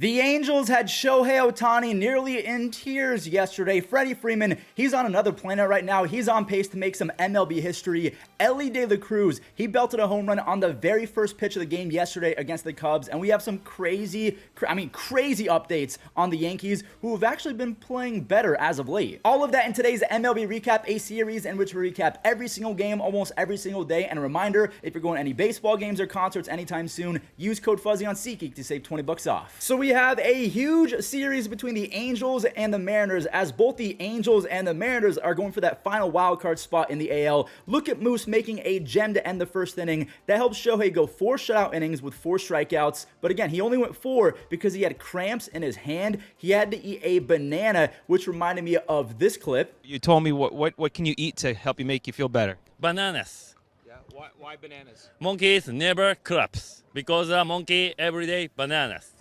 The Angels had Shohei Ohtani nearly in tears yesterday. Freddie Freeman, he's on another planet right now. He's on pace to make some MLB history. Elly De La Cruz, he belted a home run on the very first pitch of the game yesterday against the Cubs. And we have some crazy updates on the Yankees, who have actually been playing better as of late. All of that in today's MLB Recap, a series in which we recap every single game almost every single day. And a reminder, if you're going to any baseball games or concerts anytime soon, use code Fuzzy on SeatGeek to save 20 bucks off. So we have a huge series between the Angels and the Mariners, as both the Angels and the Mariners are going for that final wildcard spot in the AL. Look at Moose making a gem to end the first inning. That helped Shohei go 4 shutout innings with 4 strikeouts. But again, he only went 4 because he had cramps in his hand. He had to eat a banana, which reminded me of this clip. You told me what can you eat to help you make you feel better? Bananas. Yeah. Why bananas? Monkeys never claps because a monkey every day bananas.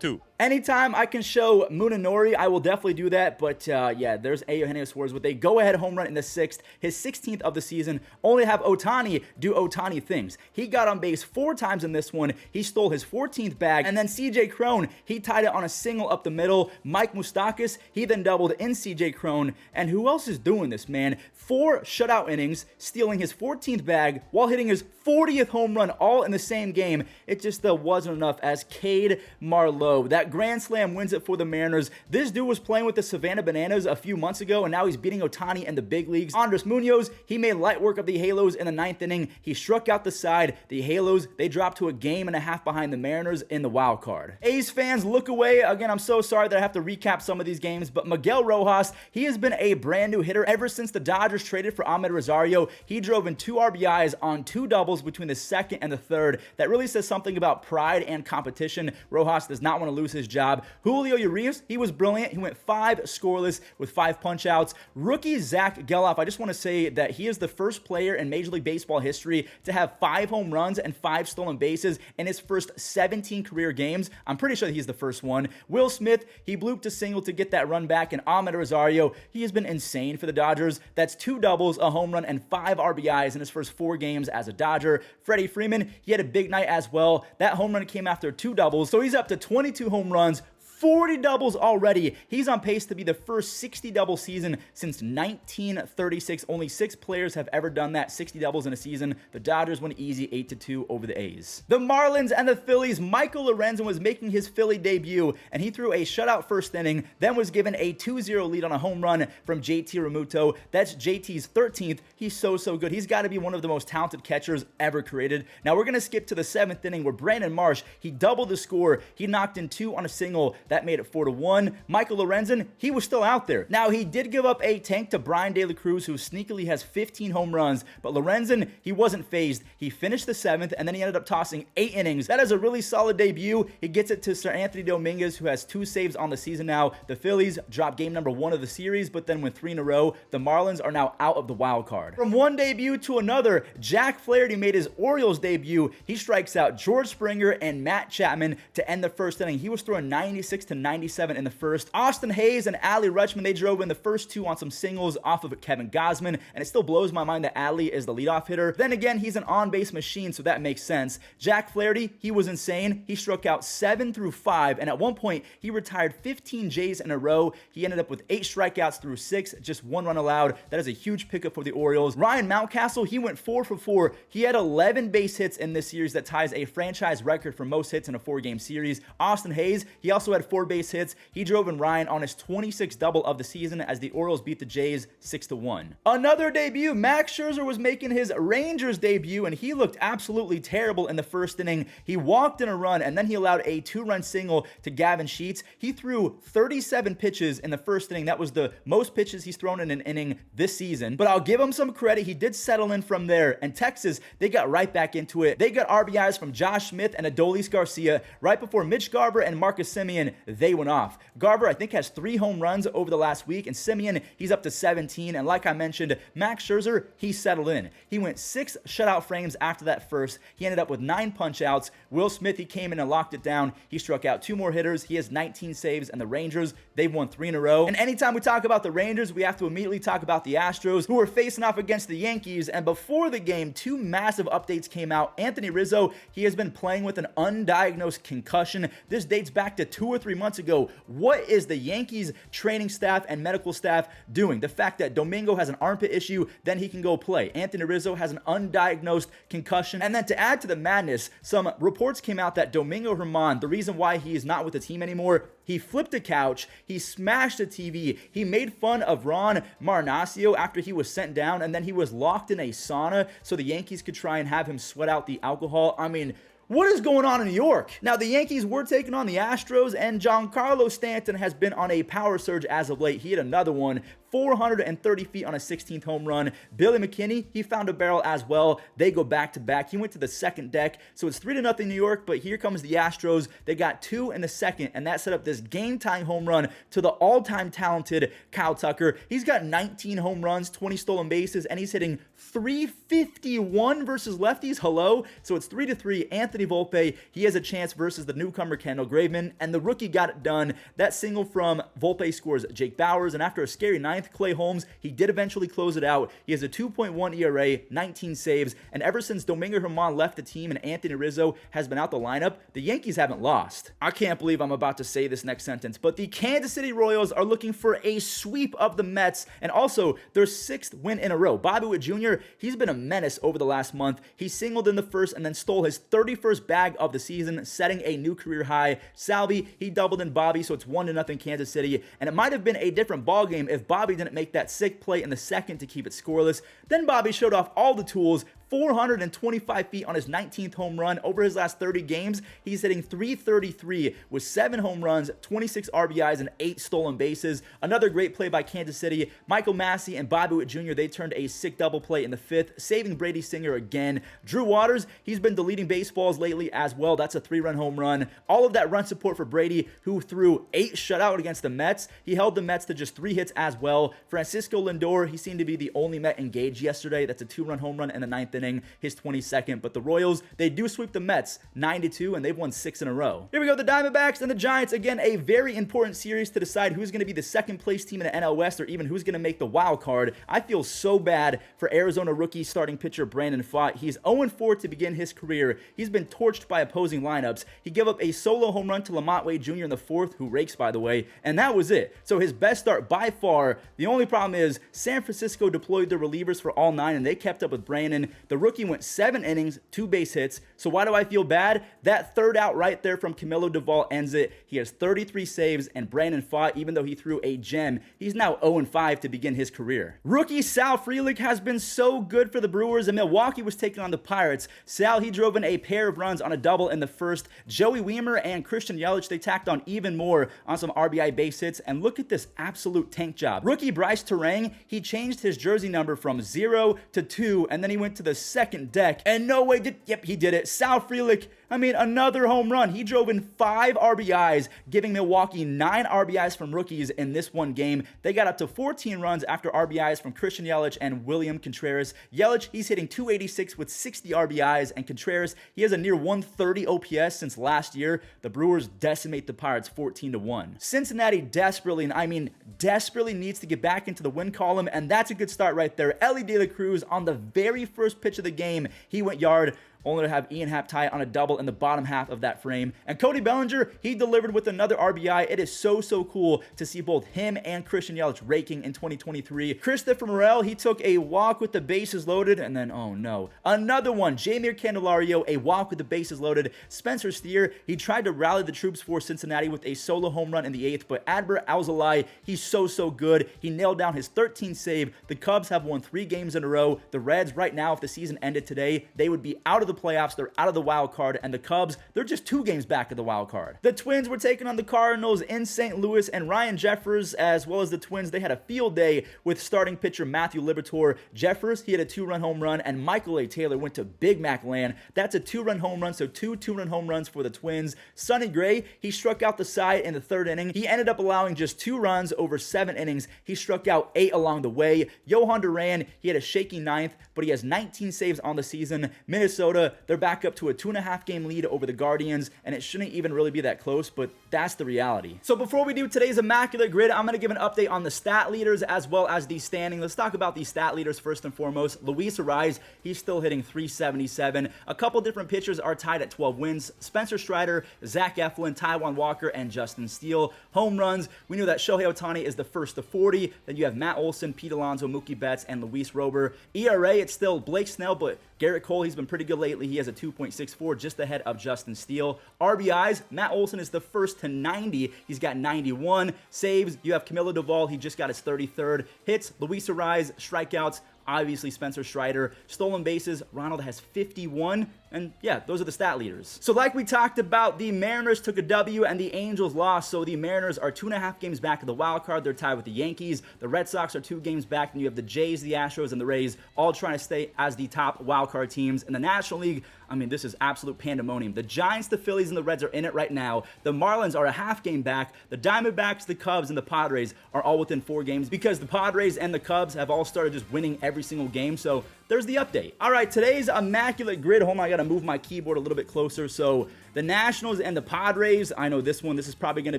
2. Anytime I can show Munenori, I will definitely do that. But yeah, there's Eugenio Suarez with a go-ahead home run in the 6th, his 16th of the season. Only have Ohtani do Ohtani things. He got on base 4 times in this one. He stole his 14th bag. And then CJ Cron, he tied it on a single up the middle. Mike Moustakas, he then doubled in CJ Cron. And who else is doing this, man? 4 shutout innings, stealing his 14th bag while hitting his 40th home run all in the same game. It just wasn't enough as Cade Marlowe. That grand slam wins it for the Mariners. This dude was playing with the Savannah Bananas a few months ago, and now he's beating Ohtani in the big leagues. Andres Munoz, he made light work of the Halos in the 9th inning. He struck out the side. The Halos, they dropped to a game and a half behind the Mariners in the wild card. A's fans, look away. Again, I'm so sorry that I have to recap some of these games, but Miguel Rojas, he has been a brand new hitter ever since the Dodgers traded for Ahmed Rosario. He drove in 2 RBIs on 2 doubles between the 2nd and the 3rd. That really says something about pride and competition. Rojas does not want to lose his job. Julio Urias, he was brilliant. He went 5 scoreless with 5 punch-outs. Rookie Zach Geloff, I just want to say that he is the first player in Major League Baseball history to have 5 home runs and 5 stolen bases in his first 17 career games. I'm pretty sure he's the first one. Will Smith, he blooped a single to get that run back, and Ahmed Rosario, he has been insane for the Dodgers. That's 2 doubles, a home run, and 5 RBIs in his first 4 games as a Dodger. Freddie Freeman, he had a big night as well. That home run came after 2 doubles, so he's up to 22 home runs, 40 doubles already. He's on pace to be the first 60 double season since 1936. Only 6 players have ever done that, 60 doubles in a season. The Dodgers went easy 8-2 over the A's. The Marlins and the Phillies, Michael Lorenzen was making his Philly debut, and he threw a shutout first inning, then was given a 2-0 lead on a home run from JT Realmuto. That's JT's 13th. He's so good. He's got to be one of the most talented catchers ever created. Now we're going to skip to the 7th inning where Brandon Marsh, he doubled the score. He knocked in 2 on a single. That made it 4-1. Michael Lorenzen, he was still out there. Now, he did give up a tank to Brian De La Cruz, who sneakily has 15 home runs, but Lorenzen, he wasn't phased. He finished the 7th, and then he ended up tossing 8 innings. That is a really solid debut. He gets it to Sir Anthony Dominguez, who has 2 saves on the season now. The Phillies dropped game number 1 of the series, but then win 3 in a row. The Marlins are now out of the wild card. From one debut to another, Jack Flaherty made his Orioles debut. He strikes out George Springer and Matt Chapman to end the first inning. He was throwing 96 to 97 in the first. Austin Hayes and Adley Rutschman, they drove in the first 2 on some singles off of Kevin Gausman, and it still blows my mind that Adley is the leadoff hitter. Then again, he's an on-base machine, so that makes sense. Jack Flaherty, he was insane. He struck out 7 through 5, and at one point, he retired 15 Jays in a row. He ended up with 8 strikeouts through 6, just 1 run allowed. That is a huge pickup for the Orioles. Ryan Mountcastle, he went 4 for 4. He had 11 base hits in this series. That ties a franchise record for most hits in a 4-game series. Austin Hayes, he also had 4 base hits. He drove in Ryan on his 26th double of the season as the Orioles beat the Jays 6-1. Another debut, Max Scherzer was making his Rangers debut, and he looked absolutely terrible in the first inning. He walked in a run, and then he allowed a 2-run single to Gavin Sheets. He threw 37 pitches in the first inning. That was the most pitches he's thrown in an inning this season, but I'll give him some credit. He did settle in from there, and Texas, they got right back into it. They got RBIs from Josh Smith and Adolis Garcia right before Mitch Garver and Marcus Semien, Simeon, they went off. Garver, I think, has 3 home runs over the last week, and Simeon, he's up to 17. And like I mentioned, Max Scherzer, he settled in. He went 6 shutout frames after that first. He ended up with 9 punch-outs. Will Smith, he came in and locked it down. He struck out 2 more hitters. He has 19 saves, and the Rangers, they've won 3 in a row. And anytime we talk about the Rangers, we have to immediately talk about the Astros, who are facing off against the Yankees. And before the game, 2 massive updates came out. Anthony Rizzo, he has been playing with an undiagnosed concussion. This dates back to 2 or 3 months ago. What is the Yankees training staff and medical staff doing? The fact that Domingo has an armpit issue, then he can go play. Anthony Rizzo has an undiagnosed concussion. And then to add to the madness, some reports came out that Domingo Germán, the reason why he is not with the team anymore, he flipped a couch, he smashed a TV, he made fun of Ron Marinaccio after he was sent down, and then he was locked in a sauna so the Yankees could try and have him sweat out the alcohol. I mean, what is going on in New York? Now, the Yankees were taking on the Astros, and Giancarlo Stanton has been on a power surge as of late. He had another one, 430 feet on a 16th home run. Billy McKinney, he found a barrel as well. They go back-to-back. He went to the second deck, so it's 3-0 New York, but here comes the Astros. They got 2 in the second, and that set up this game-tying home run to the all-time talented Kyle Tucker. He's got 19 home runs, 20 stolen bases, and he's hitting .351 versus lefties. Hello? So it's 3-3. Anthony Volpe, he has a chance versus the newcomer Kendall Graveman, and the rookie got it done. That single from Volpe scores Jake Bauers, and after a scary ninth, Clay Holmes, he did eventually close it out. He has a 2.1 ERA, 19 saves, and ever since Domingo Germán left the team and Anthony Rizzo has been out the lineup, the Yankees haven't lost. I can't believe I'm about to say this next sentence, but the Kansas City Royals are looking for a sweep of the Mets, and also their 6th win in a row. Bobby Witt Jr., he's been a menace over the last month. He singled in the first and then stole his 31st bag of the season, setting a new career high. Salvi, he doubled in Bobby, so it's 1-0 Kansas City, and it might have been a different ball game if Bobby didn't make that sick play in the second to keep it scoreless. Then Bobby showed off all the tools, 425 feet on his 19th home run. Over his last 30 games, he's hitting .333 with 7 home runs, 26 RBIs, and 8 stolen bases. Another great play by Kansas City. Michael Massey and Bobby Witt Jr., they turned a sick double play in the 5th, saving Brady Singer again. Drew Waters, he's been deleting baseballs lately as well. That's a 3-run home run. All of that run support for Brady, who threw 8 shutout against the Mets. He held the Mets to just 3 hits as well. Francisco Lindor, he seemed to be the only Met engaged yesterday. That's a 2-run home run in the 9th inning, his 22nd. But the Royals, they do sweep the Mets 9-2, and they've won 6 in a row. Here we go, the Diamondbacks and the Giants. Again, a very important series to decide who's going to be the second place team in the NL West, or even who's going to make the wild card. I feel so bad for Arizona rookie starting pitcher Brandon Pfaadt. He's 0-4 to begin his career. He's been torched by opposing lineups. He gave up a solo home run to Lamont Wade Jr. in the 4th, who rakes, by the way, and that was it. So his best start by far. The only problem is San Francisco deployed their relievers for all 9, and they kept up with Brandon. The rookie went 7 innings, 2 base hits. So why do I feel bad? That third out right there from Camilo Duvall ends it. He has 33 saves, and Brandon Pfaadt, even though he threw a gem, he's now 0-5 to begin his career. Rookie Sal Frelick has been so good for the Brewers, and Milwaukee was taking on the Pirates. Sal, he drove in a pair of runs on a double in the 1st. Joey Wiemer and Christian Yelich, they tacked on even more on some RBI base hits, and look at this absolute tank job. Rookie Bryce Terang, he changed his jersey number from 0 to 2, and then he went to the second deck, and no way he did it. Sal Frelick, I mean, another home run. He drove in 5 RBIs, giving Milwaukee 9 RBIs from rookies in this one game. They got up to 14 runs after RBIs from Christian Yelich and William Contreras. Yelich, he's hitting .286 with 60 RBIs, and Contreras, he has a near 130 OPS since last year. The Brewers decimate the Pirates 14-1. Cincinnati desperately, and I mean desperately, needs to get back into the win column, and that's a good start right there. Elly De La Cruz, on the very first pitch of the game, he went yard, only to have Ian Happ tie on a double in the bottom half of that frame. And Cody Bellinger, he delivered with another RBI. It is so cool to see both him and Christian Yelich raking in 2023. Christopher Morel, he took a walk with the bases loaded, and then, oh no, another one. Jeimer Candelario, a walk with the bases loaded. Spencer Steer, he tried to rally the troops for Cincinnati with a solo home run in the 8th, but Adbert Alzolay, he's so good. He nailed down his 13th save. The Cubs have won 3 games in a row. The Reds, right now, if the season ended today, they would be out of the the playoffs. They're out of the wild card. And the Cubs, they're just 2 games back of the wild card. The Twins were taking on the Cardinals in St. Louis, and Ryan Jeffers, as well as the Twins, they had a field day with starting pitcher Matthew Liberatore. Jeffers, he had a 2-run home run, and Michael A. Taylor went to Big Mac land. That's a 2-run home run, so 2 2-run home runs for the Twins. Sonny Gray, he struck out the side in the 3rd inning. He ended up allowing just 2 runs over 7 innings. He struck out 8 along the way. Johan Duran, he had a shaky 9th, but he has 19 saves on the season. Minnesota, they're back up to a 2.5 game lead over the Guardians, and it shouldn't even really be that close, but that's the reality. So before we do today's Immaculate Grid, I'm going to give an update on the stat leaders as well as the standing. Let's talk about the stat leaders first and foremost. Luis Arraez, he's still hitting .377. A couple different pitchers are tied at 12 wins. Spencer Strider, Zach Eflin, Taijuan Walker, and Justin Steele. Home runs, we knew that Shohei Ohtani is the first to 40. Then you have Matt Olson, Pete Alonso, Mookie Betts, and Luis Rober. ERA, it's still Blake Snell, but Garrett Cole, he's been pretty good lately. He has a 2.64, just ahead of Justin Steele. RBIs, Matt Olson is the first to 90. He's got 91. Saves, you have Camilo Doval. He just got his 33rd. Hits, Luis Arraez. Strikeouts, obviously Spencer Strider. Stolen bases, Ronald has 51. And yeah, those are the stat leaders. So like we talked about, the Mariners took a W and the Angels lost. So the Mariners are 2.5 games back of the wild card. They're tied with the Yankees. The Red Sox are 2 games back. And you have the Jays, the Astros, and the Rays all trying to stay as the top wild card teams. In the National League, I mean, this is absolute pandemonium. The Giants, the Phillies, and the Reds are in it right now. The Marlins are a half game back. The Diamondbacks, the Cubs, and the Padres are all within 4 games because the Padres and the Cubs have all started just winning every single game. So there's the update. All right, today's Immaculate Grid. Hold on, I got to move my keyboard a little bit closer. So the Nationals and the Padres, I know this one, this is probably going to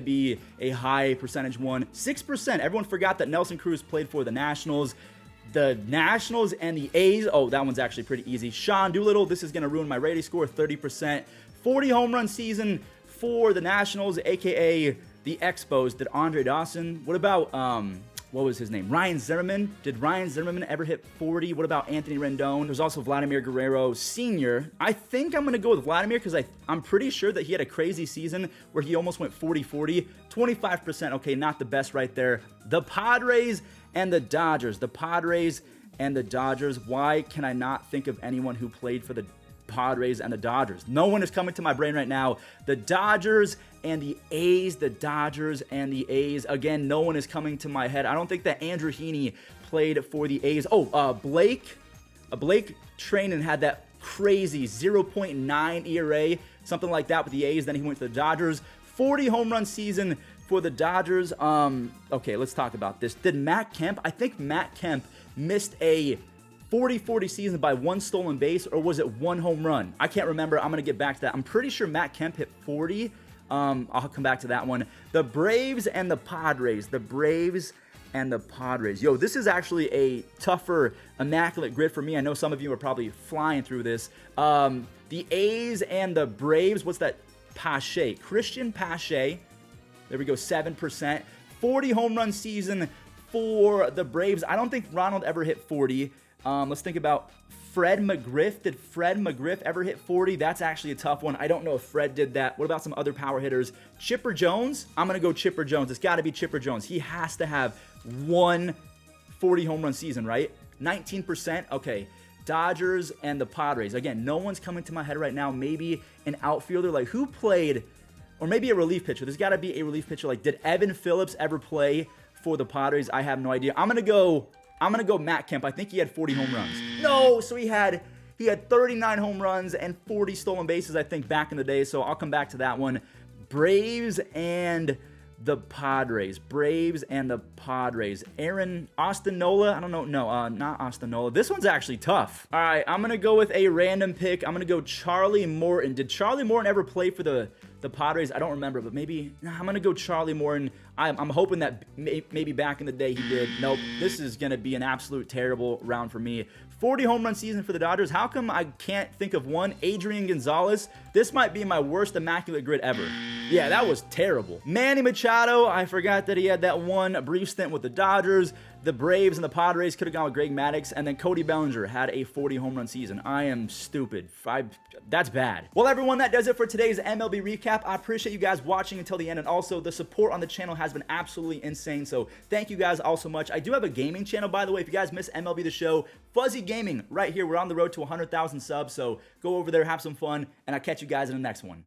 be a high percentage one. 6%. Everyone forgot that Nelson Cruz played for the Nationals. The Nationals and the A's, oh, that one's actually pretty easy. Sean Doolittle, this is going to ruin my rating score, 30%. 40 home run season for the Nationals, a.k.a. the Expos. Did Andre Dawson? What about, what was his name? Ryan Zimmerman. Did Ryan Zimmerman ever hit 40? What about Anthony Rendon? There's also Vladimir Guerrero Sr. I think I'm going to go with Vladimir because I'm pretty sure that he had a crazy season where he almost went 40-40. 25%, okay, not the best right there. The Padres and the Dodgers. The Padres and the Dodgers. Why can I not think of anyone who played for the Padres and the Dodgers? No one is coming to my brain right now. The Dodgers and the A's. The Dodgers and the A's. Again, no one is coming to my head. I don't think that Andrew Heaney played for the A's. Oh, Blake Treinen had that crazy 0.9 ERA, something like that with the A's. Then he went to the Dodgers. 40 home run season for the Dodgers. Okay, let's talk about this. Did Matt Kemp? I think Matt Kemp missed a 40-40 season by 1 stolen base, or was it 1 home run? I can't remember. I'm going to get back to that. I'm pretty sure Matt Kemp hit 40. I'll come back to that one. The Braves and the Padres. The Braves and the Padres. Yo, this is actually a tougher Immaculate Grid for me. I know some of you are probably flying through this. The A's and the Braves. What's that? Pache. Christian Pache. There we go, 7%. 40 home run season for the Braves. I don't think Ronald ever hit 40. Let's think about Fred McGriff. Did Fred McGriff ever hit 40? That's actually a tough one. I don't know if Fred did that. What about some other power hitters? Chipper Jones? I'm going to go Chipper Jones. It's got to be Chipper Jones. He has to have 1 40 home run season, right? 19%? Okay. Dodgers and the Padres. Again, no one's coming to my head right now. Maybe an outfielder. Like, who played... Or maybe a relief pitcher. There's got to be a relief pitcher. Like, did Evan Phillips ever play for the Padres? I have no idea. I'm gonna go Matt Kemp. I think he had 40 home runs. No, so he had 39 home runs and 40 stolen bases, I think, back in the day. So I'll come back to that one. Braves and the Padres. Braves and the Padres. Austin Nola? I don't know. No, not Austin Nola. This one's actually tough. All right, I'm gonna go with a random pick. I'm gonna go Charlie Morton. Did Charlie Morton ever play for the Padres? I don't remember, but maybe I'm gonna go Charlie Morton. I'm hoping that maybe back in the day he did. Nope. This is gonna be an absolute terrible round for me. 40 home run season for the Dodgers. How come I can't think of one? Adrian Gonzalez. This might be my worst Immaculate Grid ever. Yeah, that was terrible. Manny Machado. I forgot that he had that one brief stint with the Dodgers. The Braves and the Padres could have gone with Greg Maddux, and then Cody Bellinger had a 40 home run season. I am stupid. That's bad. Well, everyone, that does it for today's MLB recap. I appreciate you guys watching until the end, and also the support on the channel has been absolutely insane, so thank you guys all so much. I do have a gaming channel, by the way. If you guys miss MLB The Show, Fuzzy Gaming right here. We're on the road to 100,000 subs, so go over there, have some fun, and I'll catch you guys in the next one.